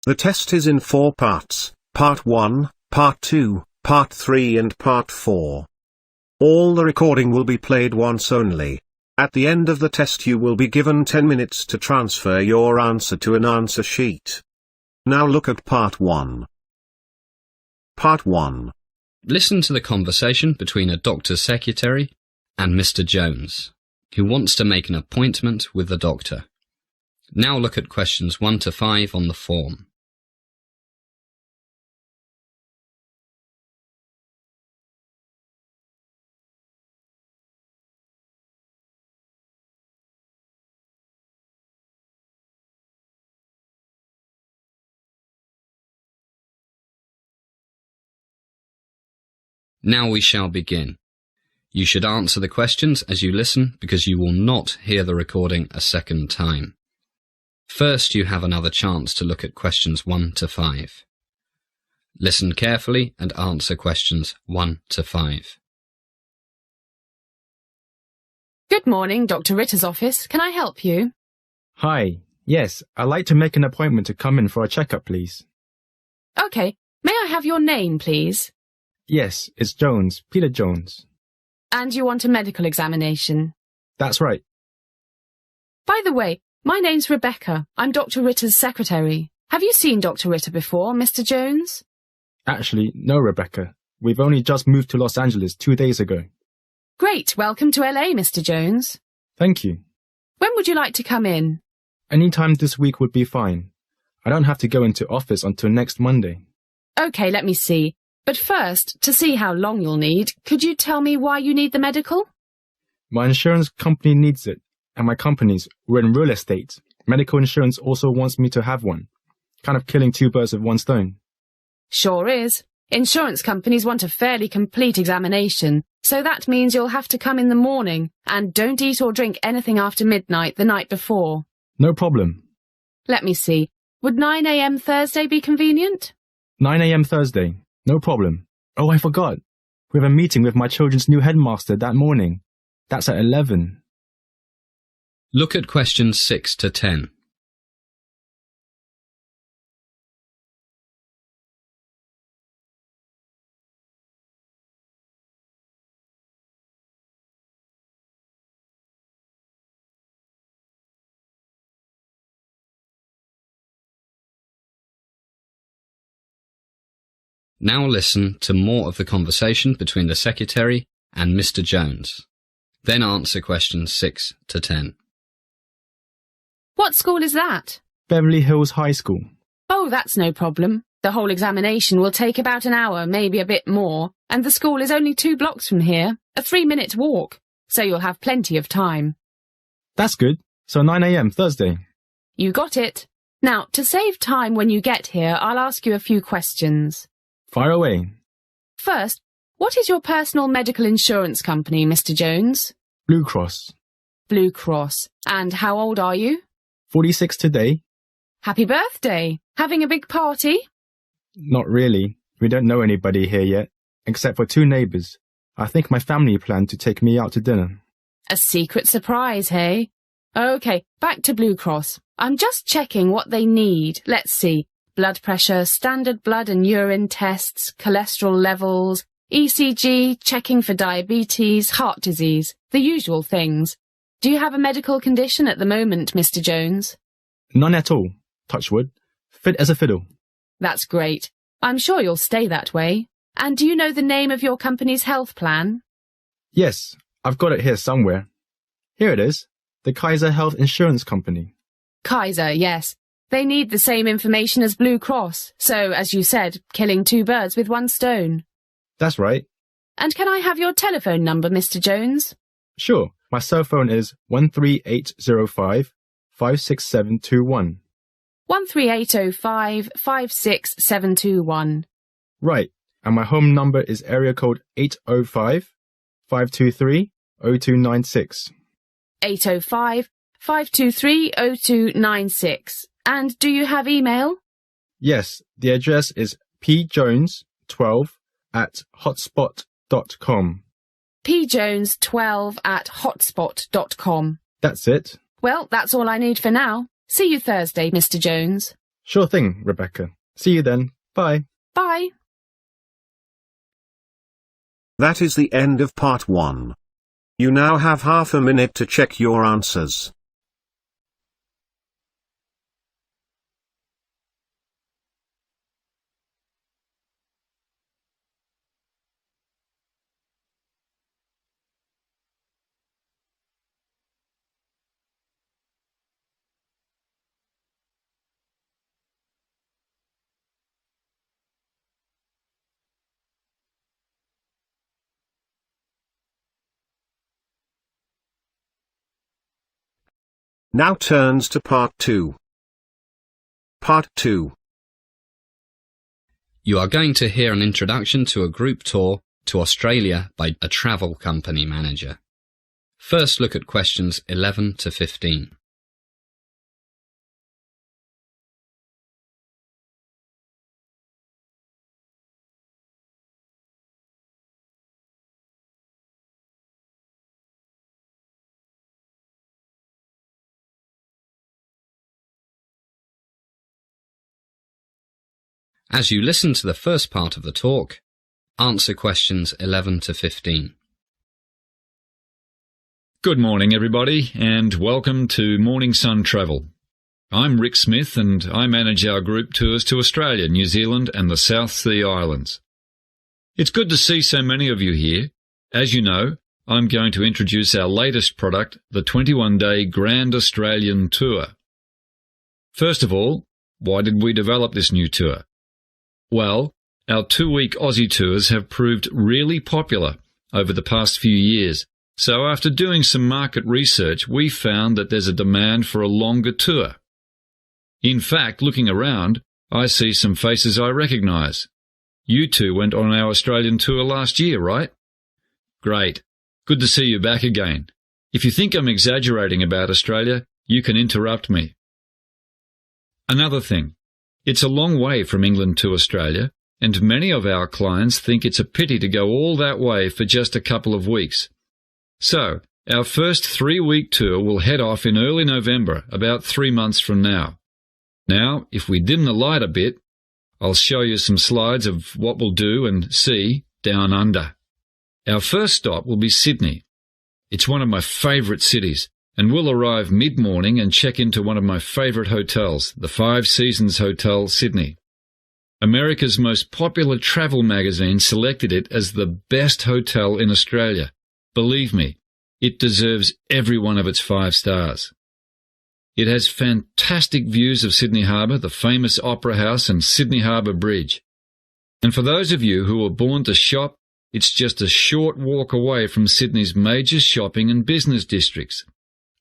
The test is in 4 parts, Part 1, Part 2, Part 3 and Part 4. All the recording will be played once only. At the end of the test you will be given 10 minutes to transfer your answer to an answer sheet. Now look at Part 1. Part 1. Listen to the conversation between a doctor's secretary and Mr. Jones, who wants to make an appointment with the doctor. Now look at questions 1 to 5 on the form. Now we shall begin. You should answer the questions as you listen because you will not hear the recording a second time. First, you have another chance to look at questions 1 to 5. Listen carefully and answer questions 1 to 5. Good morning, Dr. Ritter's office. Can I help you? Hi. Yes, I'd like to make an appointment to come in for a checkup, please. Okay. May I have your name, please? Yes, it's Jones, Peter Jones. And you want a medical examination? That's right. By the way, my name's Rebecca. I'm Dr. Ritter's secretary. Have you seen Dr. Ritter before, Mr. Jones? Actually, no, Rebecca. We've only just moved to Los Angeles 2 days ago. Great. Welcome to LA, Mr. Jones. Thank you. When would you like to come in? Any time this week would be fine. I don't have to go into office until next Monday. Okay, let me see. But first, to see how long you'll need, could you tell me why you need the medical? My insurance company needs it, and my company's, we're in real estate. Medical insurance also wants me to have one. Kind of killing 2 birds with 1 stone. Sure is. Insurance companies want a fairly complete examination, so that means you'll have to come in the morning, and don't eat or drink anything after midnight the night before. No problem. Let me see. Would 9 a.m. Thursday be convenient? 9 a.m. Thursday. No problem. Oh, I forgot. We have a meeting with my children's new headmaster that morning. That's at 11. Look at questions 6 to 10. Now listen to more of the conversation between the secretary and Mr. Jones. Then answer questions 6 to 10. What school is that? Beverly Hills High School. Oh, that's no problem. The whole examination will take about an hour, maybe a bit more, and the school is only 2 blocks from here, a 3-minute walk, so you'll have plenty of time. That's good. So 9 a.m. Thursday. You got it. Now, to save time when you get here, I'll ask you a few questions. Fire away. First, what is your personal medical insurance company, Mr. Jones? Blue Cross. Blue Cross. And how old are you? 46 today. Happy birthday! Having a big party? Not really. We don't know anybody here yet, except for 2 neighbors. I think my family planned to take me out to dinner. A secret surprise, hey? Okay, back to Blue Cross. I'm just checking what they need. Let's see. Blood pressure, standard blood and urine tests, cholesterol levels, ECG, checking for diabetes, heart disease, the usual things. Do you have a medical condition at the moment, Mr. Jones? None at all. Touch wood. Fit as a fiddle. That's great. I'm sure you'll stay that way. And do you know the name of your company's health plan? Yes, I've got it here somewhere. Here it is. The Kaiser Health Insurance Company. Kaiser, yes. They need the same information as Blue Cross, so, as you said, killing 2 birds with 1 stone. That's right. And can I have your telephone number, Mr. Jones? Sure. My cell phone is 13805 56721. 13805 Right. And my home number is area code 805 523 0296. 805 523 0296. And do you have email? Yes, the address is pjones12@hotspot.com. pjones12@hotspot.com. That's it. Well, that's all I need for now. See you Thursday, Mr. Jones. Sure thing, Rebecca. See you then. Bye. Bye. That is the end of part 1. You now have half a minute to check your answers. Now turns to part 2. Part 2. You are going to hear an introduction to a group tour to Australia by a travel company manager. First, look at questions 11 to 15. As you listen to the first part of the talk, answer questions 11 to 15. Good morning, everybody, and welcome to Morning Sun Travel. I'm Rick Smith, and I manage our group tours to Australia, New Zealand, and the South Sea Islands. It's good to see so many of you here. As you know, I'm going to introduce our latest product, the 21-day Grand Australian Tour. First of all, why did we develop this new tour? Well, our 2-week Aussie tours have proved really popular over the past few years, so after doing some market research, we found that there's a demand for a longer tour. In fact, looking around, I see some faces I recognise. You two went on our Australian tour last year, right? Great. Good to see you back again. If you think I'm exaggerating about Australia, you can interrupt me. Another thing. It's a long way from England to Australia, and many of our clients think it's a pity to go all that way for just a couple of weeks. So, our first 3-week tour will head off in early November, about 3 months from now. Now, if we dim the light a bit, I'll show you some slides of what we'll do and see down under. Our first stop will be Sydney. It's one of my favourite cities, and we'll arrive mid-morning and check into one of my favourite hotels, the 5 Seasons Hotel, Sydney. America's most popular travel magazine selected it as the best hotel in Australia. Believe me, it deserves every one of its 5 stars. It has fantastic views of Sydney Harbour, the famous Opera House and Sydney Harbour Bridge. And for those of you who were born to shop, it's just a short walk away from Sydney's major shopping and business districts.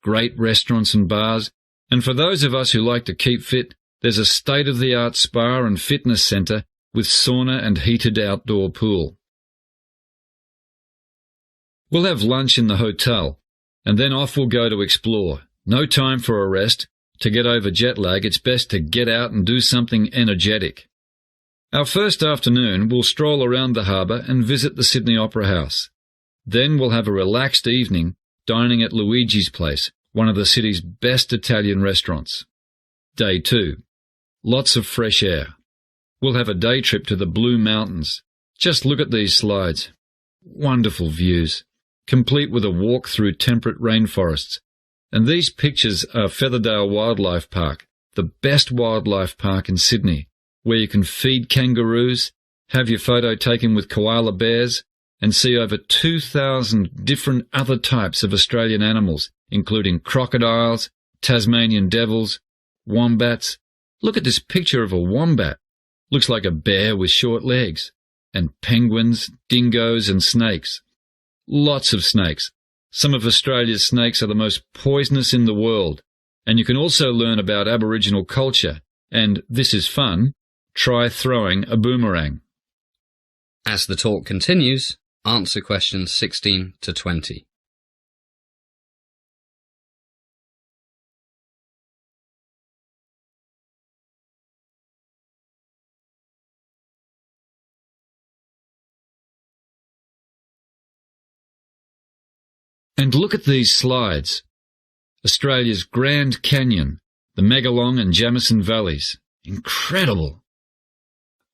Great restaurants and bars, and for those of us who like to keep fit, there's a state-of-the-art spa and fitness centre with sauna and heated outdoor pool. We'll have lunch in the hotel, and then off we'll go to explore. No time for a rest. To get over jet lag, it's best to get out and do something energetic. Our first afternoon, we'll stroll around the harbour and visit the Sydney Opera House. Then we'll have a relaxed evening, dining at Luigi's Place, one of the city's best Italian restaurants. Day 2. Lots of fresh air. We'll have a day trip to the Blue Mountains. Just look at these slides. Wonderful views, complete with a walk through temperate rainforests. And these pictures are Featherdale Wildlife Park, the best wildlife park in Sydney, where you can feed kangaroos, have your photo taken with koala bears, and see over 2,000 different other types of Australian animals, including crocodiles, Tasmanian devils, wombats. Look at this picture of a wombat. Looks like a bear with short legs. And penguins, dingoes and snakes. Lots of snakes. Some of Australia's snakes are the most poisonous in the world. And you can also learn about Aboriginal culture. And, this is fun, try throwing a boomerang. As the talk continues, answer questions 16 to 20. And look at these slides. Australia's Grand Canyon, the Megalong and Jamison Valleys, Incredible.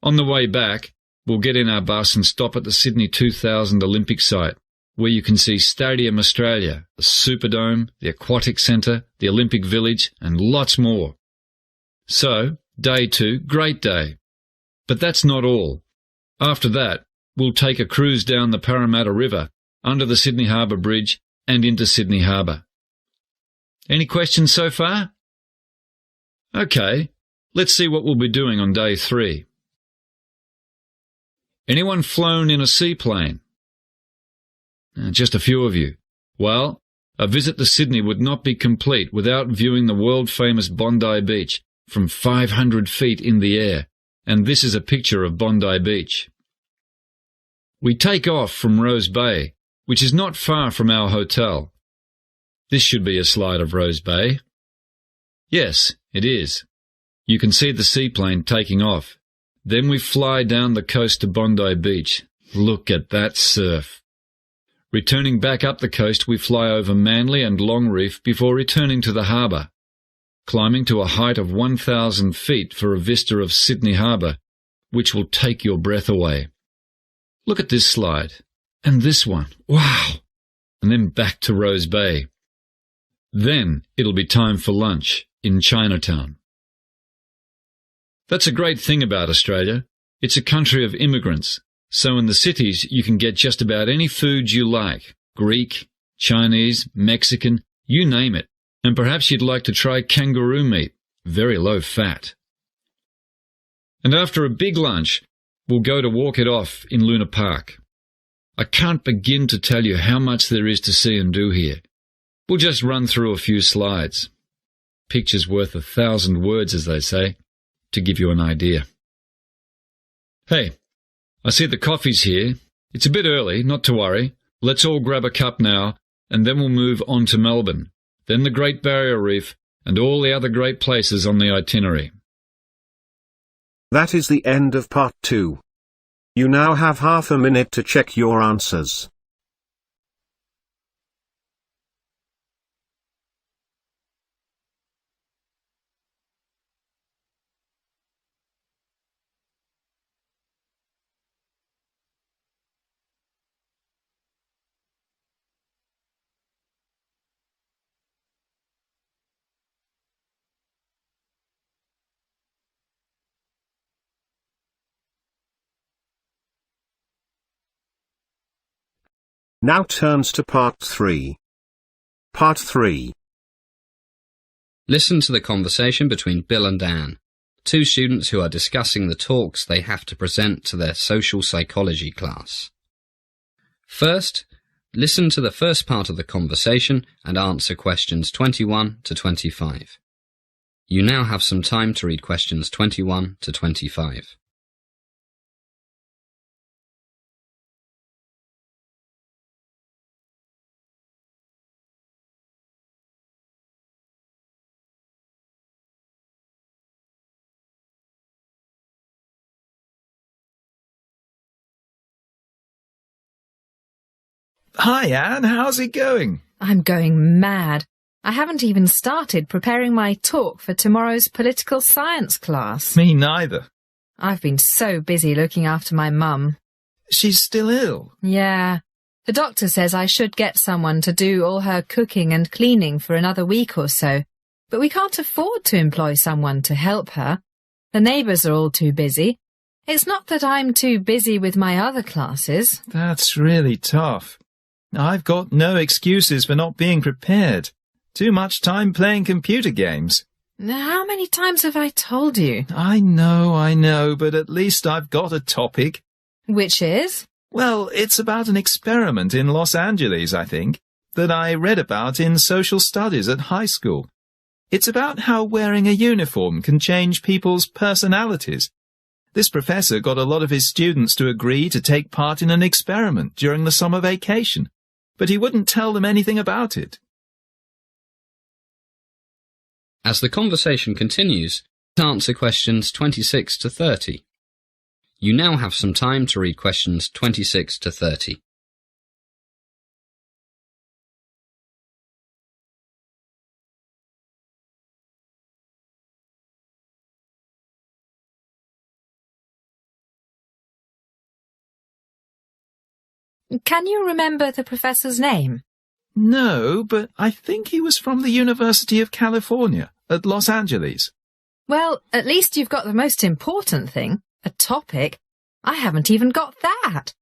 On the way back, we'll get in our bus and stop at the Sydney 2000 Olympic site, where you can see Stadium Australia, the Superdome, the Aquatic Centre, the Olympic Village, and lots more. So, day 2, great day. But that's not all. After that, we'll take a cruise down the Parramatta River, under the Sydney Harbour Bridge, and into Sydney Harbour. Any questions so far? Okay, let's see what we'll be doing on day 3. Anyone flown in a seaplane? Just a few of you. Well, a visit to Sydney would not be complete without viewing the world-famous Bondi Beach from 500 feet in the air, and this is a picture of Bondi Beach. We take off from Rose Bay, which is not far from our hotel. This should be a slide of Rose Bay. Yes, it is. You can see the seaplane taking off. Then we fly down the coast to Bondi Beach. Look at that surf. Returning back up the coast, we fly over Manly and Longreef before returning to the harbour, climbing to a height of 1,000 feet for a vista of Sydney Harbour, which will take your breath away. Look at this slide. And this one. Wow! And then back to Rose Bay. Then it'll be time for lunch in Chinatown. That's a great thing about Australia. It's a country of immigrants. So in the cities you can get just about any food you like. Greek, Chinese, Mexican, you name it. And perhaps you'd like to try kangaroo meat. Very low fat. And after a big lunch, we'll go to walk it off in Luna Park. I can't begin to tell you how much there is to see and do here. We'll just run through a few slides. Picture's worth 1,000 words, as they say, to give you an idea. Hey, I see the coffee's here. It's a bit early, not to worry. Let's all grab a cup now, and then we'll move on to Melbourne, then the Great Barrier Reef, and all the other great places on the itinerary. That is the end of part 2. You now have half a minute to check your answers. Now turns to part 3. Part 3. Listen to the conversation between Bill and Anne, two students who are discussing the talks they have to present to their social psychology class. First, listen to the first part of the conversation and answer questions 21 to 25. You now have some time to read questions 21 to 25. Hi, Anne. How's it going? I'm going mad. I haven't even started preparing my talk for tomorrow's political science class. Me neither. I've been so busy looking after my mum. She's still ill. Yeah. The doctor says I should get someone to do all her cooking and cleaning for another week or so, but we can't afford to employ someone to help her. The neighbours are all too busy. It's not that I'm too busy with my other classes. That's really tough. I've got no excuses for not being prepared. Too much time playing computer games. How many times have I told you? I know, but at least I've got a topic. Which is? Well, it's about an experiment in Los Angeles, I think, that I read about in social studies at high school. It's about how wearing a uniform can change people's personalities. This professor got a lot of his students to agree to take part in an experiment during the summer vacation, but he wouldn't tell them anything about it. As the conversation continues, answer questions 26 to 30. You now have some time to read questions 26 to 30. Can you remember the professor's name? No, but I think he was from the University of California at Los Angeles. Well, at least you've got the most important thing, a topic. I haven't even got that.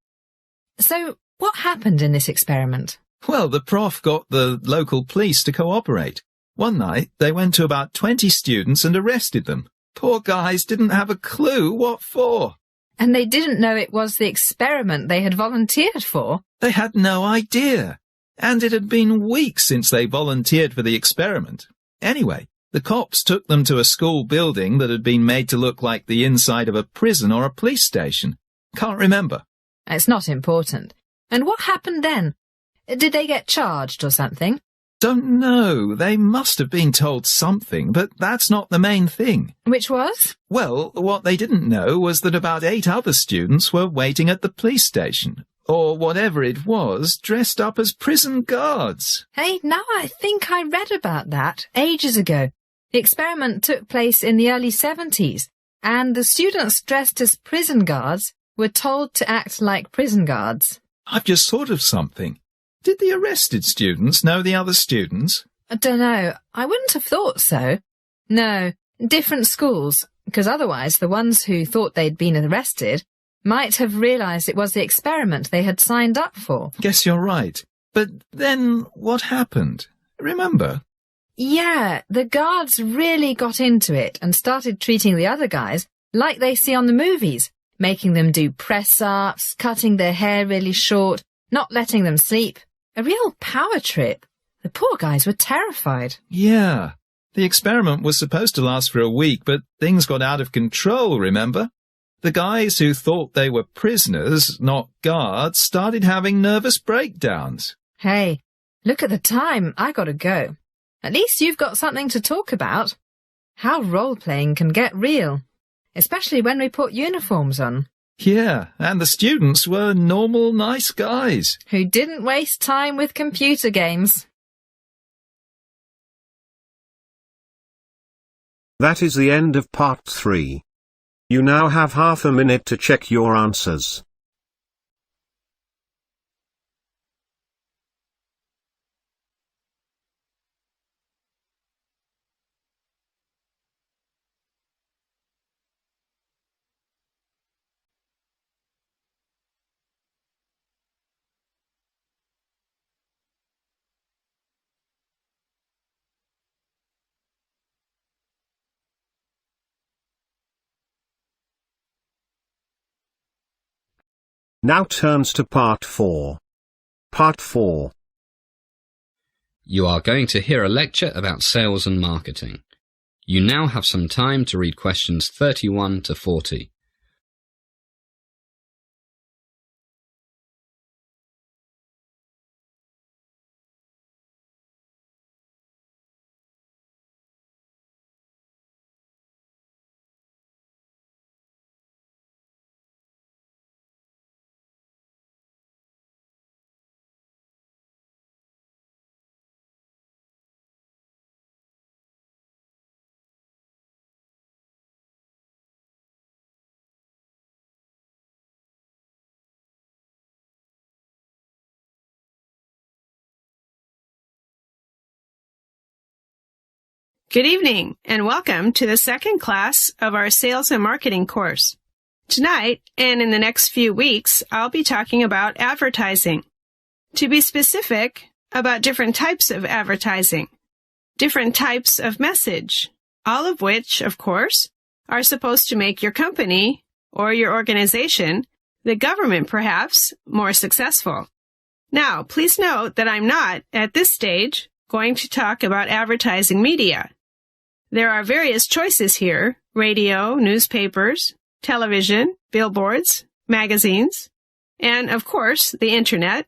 So, what happened in this experiment? Well, the prof got the local police to cooperate. One night, they went to about 20 students and arrested them. Poor guys didn't have a clue what for. And they didn't know it was the experiment they had volunteered for? They had no idea. And it had been weeks since they volunteered for the experiment. Anyway, the cops took them to a school building that had been made to look like the inside of a prison or a police station. Can't remember. It's not important. And what happened then? Did they get charged or something? Don't know. They must have been told something, but that's not the main thing. Which was? Well, what they didn't know was that about 8 other students were waiting at the police station, or whatever it was, dressed up as prison guards. Hey, now I think I read about that ages ago. The experiment took place in the early 70s, and the students dressed as prison guards were told to act like prison guards. I've just thought of something. Did the arrested students know the other students? I don't know. I wouldn't have thought so. No, different schools, because otherwise the ones who thought they'd been arrested might have realised it was the experiment they had signed up for. Guess you're right. But then what happened? Remember? Yeah, the guards really got into it and started treating the other guys like they see on the movies, making them do press-ups, cutting their hair really short, not letting them sleep. A real power trip. The poor guys were terrified. Yeah. The experiment was supposed to last for a week, but things got out of control, remember? The guys who thought they were prisoners, not guards, started having nervous breakdowns. Hey, look at the time. I gotta go. At least you've got something to talk about. How role-playing can get real, especially when we put uniforms on. Yeah, and the students were normal, nice guys. Who didn't waste time with computer games. That is the end of part 3. You now have half a minute to check your answers. Now turns to part 4. Part 4. You are going to hear a lecture about sales and marketing. You now have some time to read questions 31 to 40. Good evening, and welcome to the second class of our Sales and Marketing course. Tonight, and in the next few weeks, I'll be talking about advertising. To be specific, about different types of advertising, different types of message, all of which, of course, are supposed to make your company, or your organization, the government perhaps, more successful. Now, please note that I'm not, at this stage, going to talk about advertising media. There are various choices here: radio, newspapers, television, billboards, magazines, and, of course, the Internet.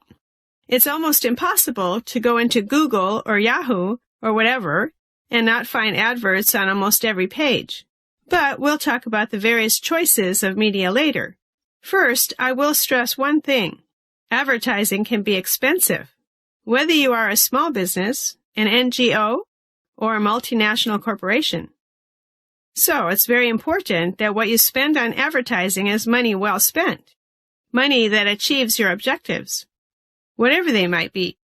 It's almost impossible to go into Google or Yahoo or whatever and not find adverts on almost every page. But we'll talk about the various choices of media later. First, I will stress one thing. Advertising can be expensive. Whether you are a small business, an NGO, or a multinational corporation. So it's very important that what you spend on advertising is money well spent, money that achieves your objectives. whatever they might be.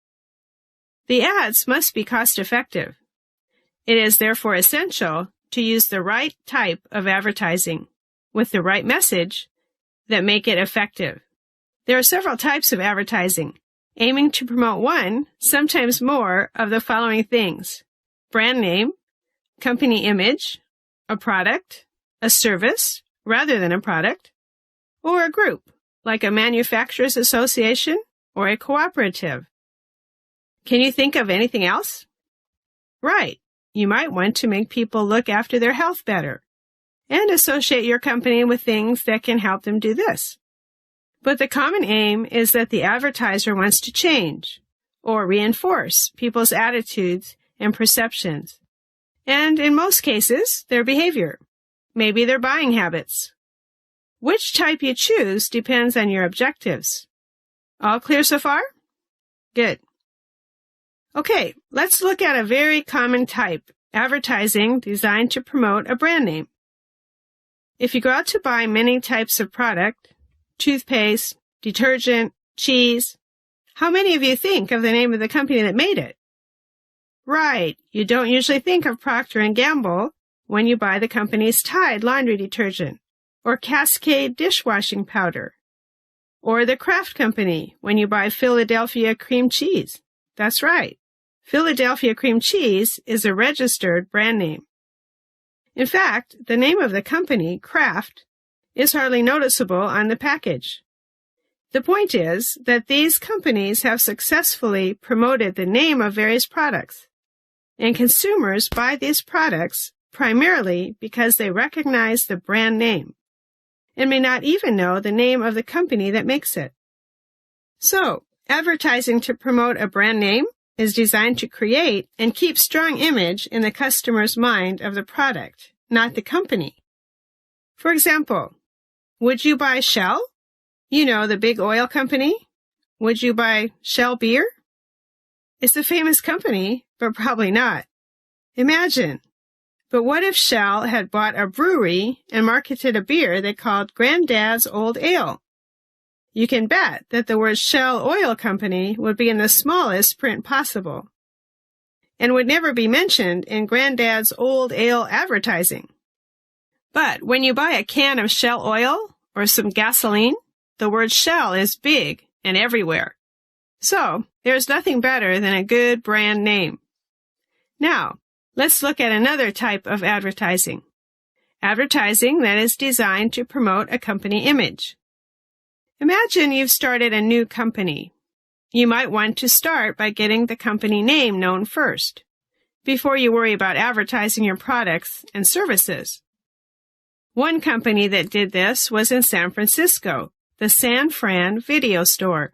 The ads must be cost-effective. It is therefore essential to use the right type of advertising with the right message that make it effective. There are several types of advertising, aiming to promote one, sometimes more, of the following things: brand name, company image, a product, a service rather than a product, or a group, like a manufacturers association or a cooperative. Can you think of anything else? Right. You might want to make people look after their health better and associate your company with things that can help them do this. But the common aim is that the advertiser wants to change or reinforce people's attitudes and perceptions, and in most cases, their behavior, maybe their buying habits. Which type you choose depends on your objectives. All clear so far? Good. Okay, let's look at a very common type, advertising designed to promote a brand name. If you go out to buy many types of product, toothpaste, detergent, cheese, how many of you think of the name of the company that made it? Right, you don't usually think of Procter & Gamble when you buy the company's Tide laundry detergent, or Cascade dishwashing powder, or the Kraft Company when you buy Philadelphia cream cheese. That's right. Philadelphia cream cheese is a registered brand name. In fact, the name of the company, Kraft, is hardly noticeable on the package. The point is that these companies have successfully promoted the name of various products, and consumers buy these products primarily because they recognize the brand name and may not even know the name of the company that makes it. So, advertising to promote a brand name is designed to create and keep strong image in the customer's mind of the product, not the company. For example, would you buy Shell? You know, the big oil company. Would you buy Shell beer? It's a famous company, but probably not. Imagine. But what if Shell had bought a brewery and marketed a beer they called Granddad's Old Ale? You can bet that the word Shell Oil Company would be in the smallest print possible and would never be mentioned in Granddad's Old Ale advertising. But when you buy a can of Shell oil or some gasoline, the word Shell is big and everywhere. So, there's nothing better than a good brand name. Now, let's look at another type of advertising. Advertising that is designed to promote a company image. Imagine you've started a new company. You might want to start by getting the company name known first, before you worry about advertising your products and services. One company that did this was in San Francisco, the San Fran Video Store.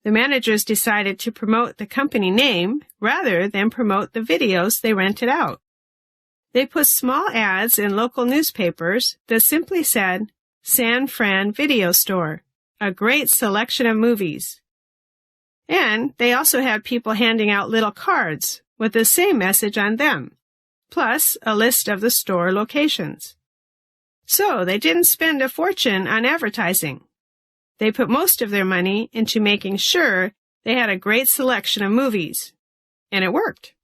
The managers decided to promote the company name rather than promote the videos they rented out. They put small ads in local newspapers that simply said, San Fran Video Store, a great selection of movies. And they also had people handing out little cards with the same message on them, plus a list of the store locations. So they didn't spend a fortune on advertising. They put most of their money into making sure they had a great selection of movies. And it worked.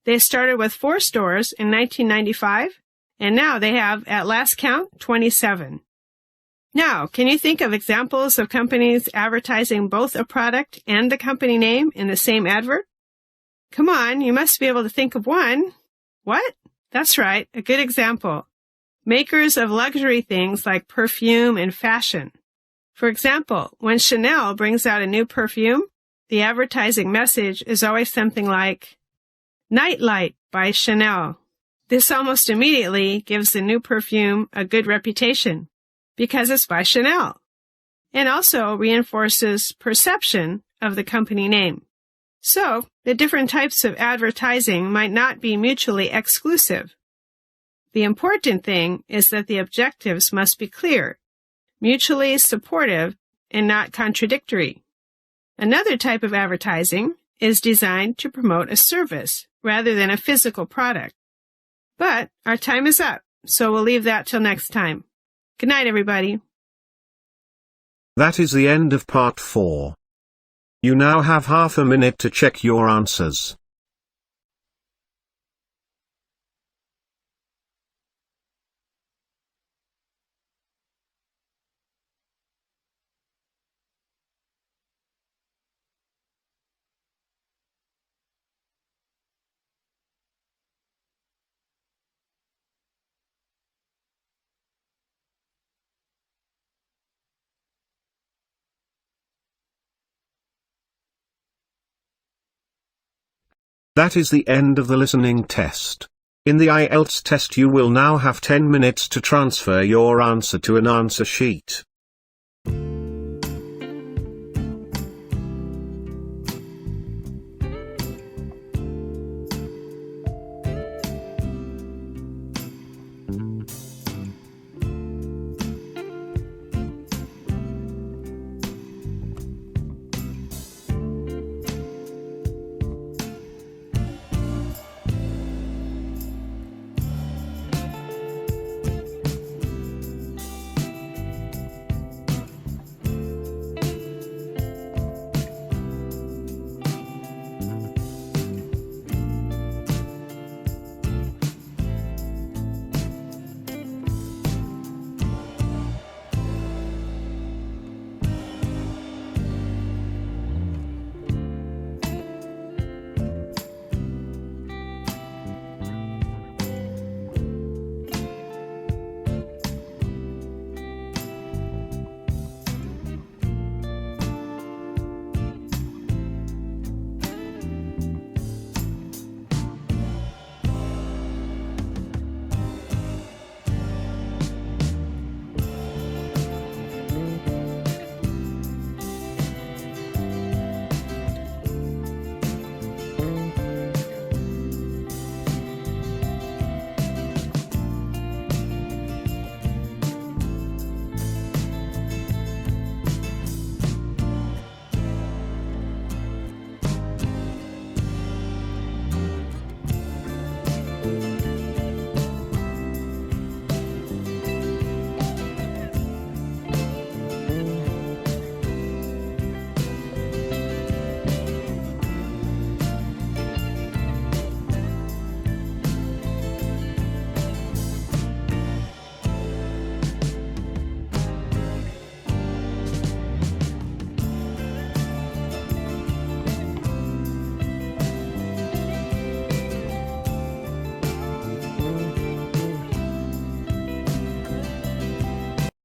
They started with 4 stores in 1995, and now they have, at last count, 27. Now, can you think of examples of companies advertising both a product and the company name in the same advert? Come on, you must be able to think of one. What? That's right, a good example. Makers of luxury things like perfume and fashion. For example, when Chanel brings out a new perfume, the advertising message is always something like, Nightlight by Chanel. This almost immediately gives the new perfume a good reputation, because it's by Chanel, and also reinforces perception of the company name. So, the different types of advertising might not be mutually exclusive. The important thing is that the objectives must be clear, mutually supportive, and not contradictory. Another type of advertising is designed to promote a service rather than a physical product. But our time is up, so we'll leave that till next time. Good night, everybody. That is the end of part 4. You now have half a minute to check your answers. That is the end of the listening test. In the Ielts test you will now have 10 minutes to transfer your answer to an answer sheet.